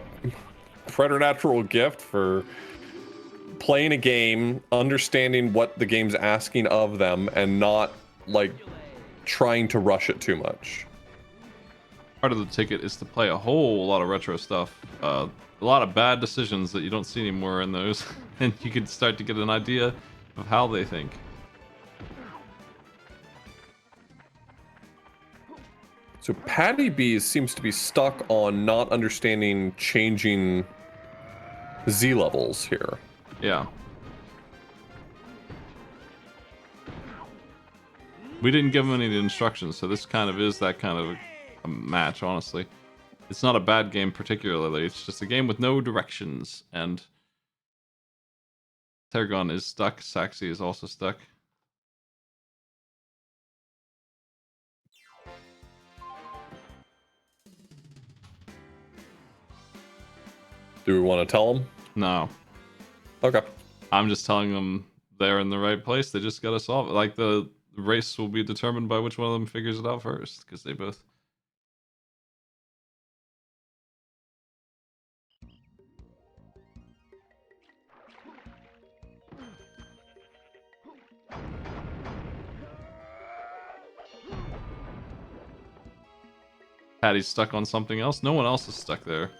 preternatural gift for playing a game, understanding what the game's asking of them, and not, like, trying to rush it too much.
Part of the ticket is to play a whole lot of retro stuff. A lot of bad decisions that you don't see anymore in those, and you can start to get an idea of how they think.
So Patty B seems to be stuck on not understanding changing Z levels here.
Yeah. We didn't give him any instructions, so this kind of is that kind of a match, honestly. It's not a bad game particularly, it's just a game with no directions, and Tarragon is stuck, Saxy is also stuck.
Do we want to tell them?
No.
Okay.
I'm just telling them they're in the right place, they just gotta solve it. Like, the race will be determined by which one of them figures it out first, because they both... Patty's stuck on something else. No one else is stuck there.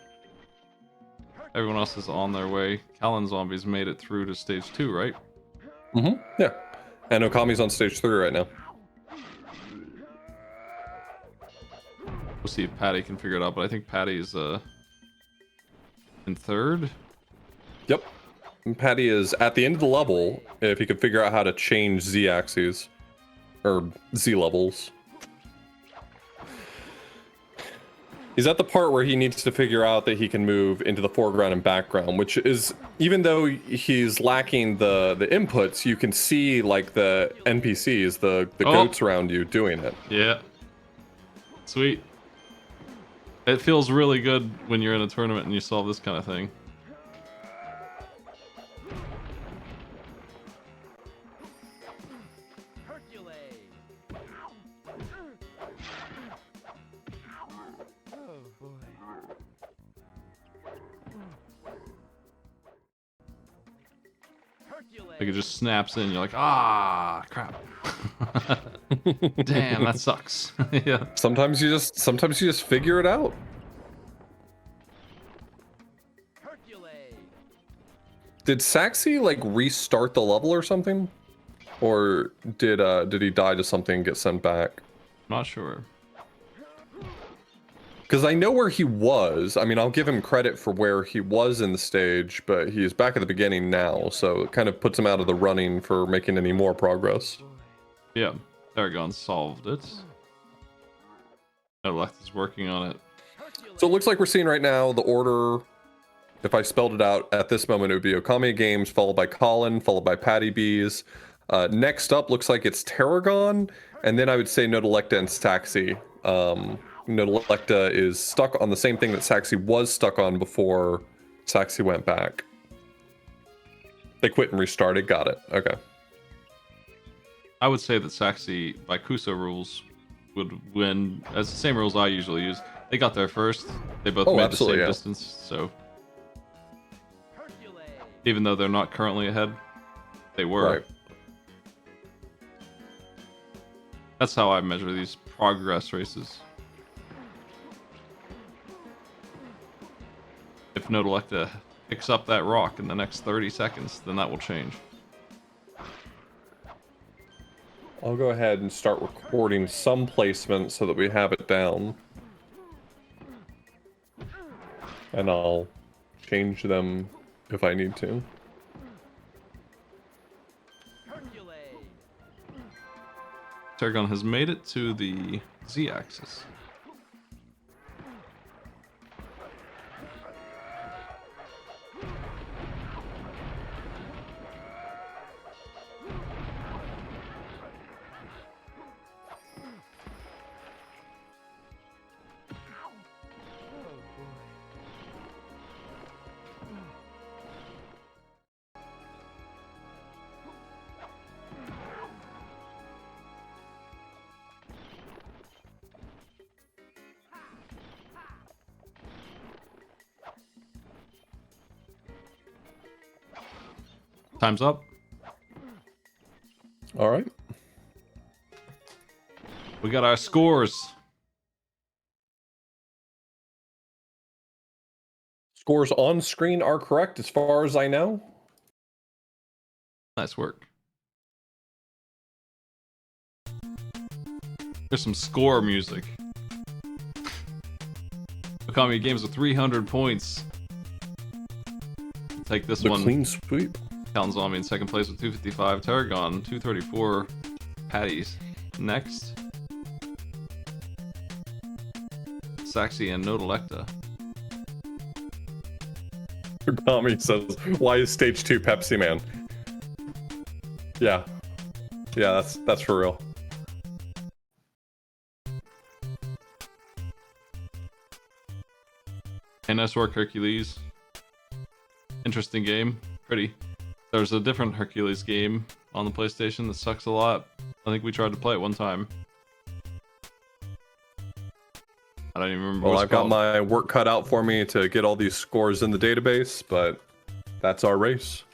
Everyone else is on their way. Callan Zombies made it through to stage 2, right?
Mm-hmm. Yeah. And Okami's on stage 3 right now.
We'll see if Patty can figure it out, but I think Patty's in 3rd.
Yep. And Patty is at the end of the level if he could figure out how to change Z axes or Z levels. He's at the part where he needs to figure out that he can move into the foreground and background, which is, even though he's lacking the inputs, you can see like the NPCs, the goats around you doing it.
Yeah. Sweet. It feels really good when you're in a tournament and you solve this kind of thing. Like it just snaps in. You're like, ah, crap. Damn, that sucks. Yeah.
Sometimes you just figure it out. Did Saxy like restart the level or something? Or did he die to something and get sent back?
Not sure.
Because I know where he was. I mean, I'll give him credit for where he was in the stage, but he is back at the beginning now, so it kind of puts him out of the running for making any more progress.
Yeah, Aragon solved it. Electa's working on it.
So it looks like we're seeing right now the order. If I spelled it out at this moment, it would be Okami Games, followed by Colin, followed by Patty Bees. Next up, looks like it's Tarragon, and then I would say Nodelecta and Saxy. Nodelecta is stuck on the same thing that Saxy was stuck on before Saxy went back. They quit and restarted. Got it. Okay.
I would say that Saxy, by Kusa rules, would win as the same rules I usually use. They got there first. They both made the same distance, so even though they're not currently ahead, they were.
Right.
That's how I measure these progress races. If Nodelecta picks up that rock in the next 30 seconds, then that will change.
I'll go ahead and start recording some placement so that we have it down. And I'll change them if I need to.
Tarragon has made it to the Z-axis. Time's up.
All right.
We got our scores.
Scores on screen are correct as far as I know.
Nice work. There's some score music. Okami Games with 300 points. Take this
The
one.
clean sweep.
Callan Zombie in second place with 255. Tarragon, 234. Patties next. Saxy and Nodelecta.
Tommy says, "Why is stage 2 Pepsi Man?" Yeah, that's for real.
Hey, nice work, Hercules. Interesting game. Pretty. There's a different Hercules game on the PlayStation that sucks a lot. I think we tried to play it one time. I don't even remember.
Well, I've got my work cut out for me to get all these scores in the database, but that's our race.